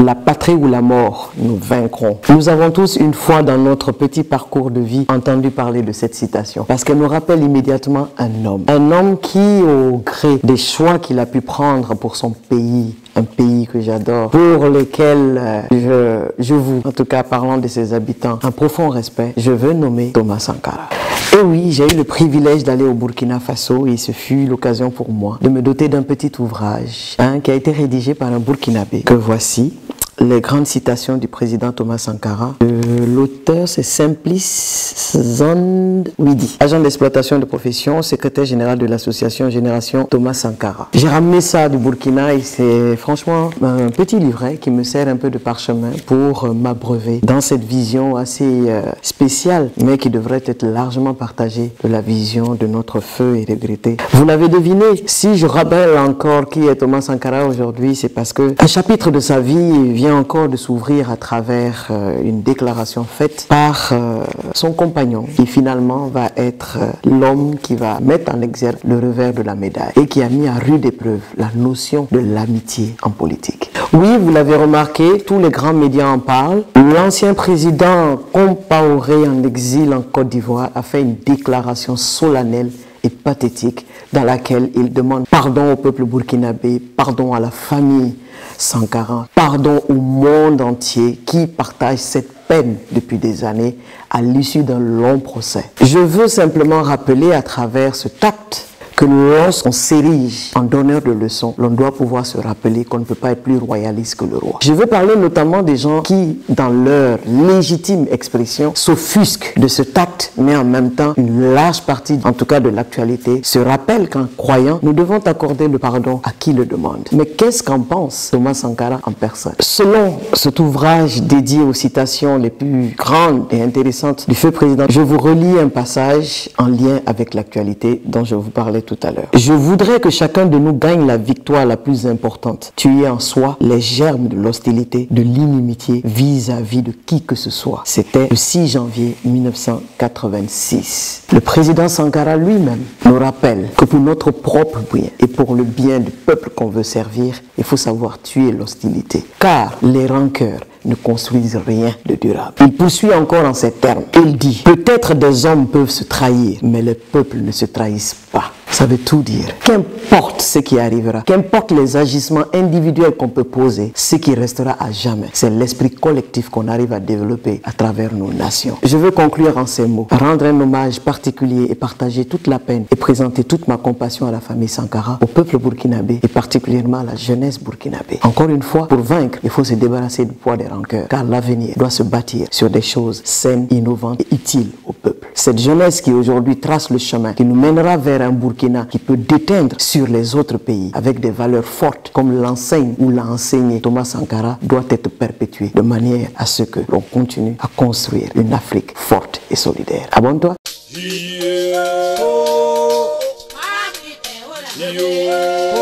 la patrie ou la mort, nous vaincrons. Nous avons tous une fois dans notre petit parcours de vie entendu parler de cette citation parce qu'elle nous rappelle immédiatement un homme qui, au gré des choix qu'il a pu prendre pour son pays, un pays que j'adore, pour lequel je vous, en tout cas parlant de ses habitants, un profond respect, je veux nommer Thomas Sankara. Et oui, j'ai eu le privilège d'aller au Burkina Faso et ce fut l'occasion pour moi de me doter d'un petit ouvrage qui a été rédigé par un Burkinabé, que voici. Les grandes citations du président Thomas Sankara. L'auteur, c'est Simplice Zandwidi, agent d'exploitation de profession, secrétaire général de l'association Génération Thomas Sankara. J'ai ramené ça du Burkina et c'est franchement un petit livret qui me sert un peu de parchemin pour m'abreuver dans cette vision assez spéciale, mais qui devrait être largement partagée de la vision de notre feu et regretté. Vous l'avez deviné, si je rappelle encore qui est Thomas Sankara aujourd'hui, c'est parce que un chapitre de sa vie vient encore de s'ouvrir à travers une déclaration faite par son compagnon qui finalement va être l'homme qui va mettre en exergue le revers de la médaille et qui a mis à rude épreuve la notion de l'amitié en politique. Oui, vous l'avez remarqué, tous les grands médias en parlent. L'ancien président Compaoré en exil en Côte d'Ivoire a fait une déclaration solennelle et pathétique dans laquelle il demande pardon au peuple burkinabé, pardon à la famille Sankara, pardon au monde entier qui partage cette peine depuis des années à l'issue d'un long procès. Je veux simplement rappeler à travers ce acte que lorsqu'on s'érige en donneur de leçons, l'on doit pouvoir se rappeler qu'on ne peut pas être plus royaliste que le roi. Je veux parler notamment des gens qui, dans leur légitime expression, s'offusquent de cet acte, mais en même temps, une large partie, en tout cas de l'actualité, se rappelle qu'en croyant, nous devons accorder le pardon à qui le demande. Mais qu'est-ce qu'en pense Thomas Sankara en personne? Selon cet ouvrage dédié aux citations les plus grandes et intéressantes du feu président, je vous relis un passage en lien avec l'actualité dont je vous parlais tout à l'heure. Je voudrais que chacun de nous gagne la victoire la plus importante. Tuer en soi les germes de l'hostilité, de l'inimitié vis-à-vis de qui que ce soit. C'était le 6 janvier 1986. Le président Sankara lui-même nous rappelle que pour notre propre bien et pour le bien du peuple qu'on veut servir, il faut savoir tuer l'hostilité. Car les rancœurs ne construisent rien de durable. Il poursuit encore en ces termes. Il dit, peut-être des hommes peuvent se trahir, mais les peuples ne se trahissent pas. Ça veut tout dire. Qu'importe ce qui arrivera, qu'importe les agissements individuels qu'on peut poser, ce qui restera à jamais, c'est l'esprit collectif qu'on arrive à développer à travers nos nations. Je veux conclure en ces mots, rendre un hommage particulier et partager toute la peine et présenter toute ma compassion à la famille Sankara, au peuple burkinabé et particulièrement à la jeunesse burkinabé. Encore une fois, pour vaincre, il faut se débarrasser du poids des rancœurs, car l'avenir doit se bâtir sur des choses saines, innovantes et utiles au peuple. Cette jeunesse qui aujourd'hui trace le chemin, qui nous mènera vers un Burkina qui peut déteindre sur les autres pays avec des valeurs fortes comme l'enseigne ou l'a enseigné Thomas Sankara, doit être perpétuée de manière à ce que l'on continue à construire une Afrique forte et solidaire. Abonne-toi. Yo.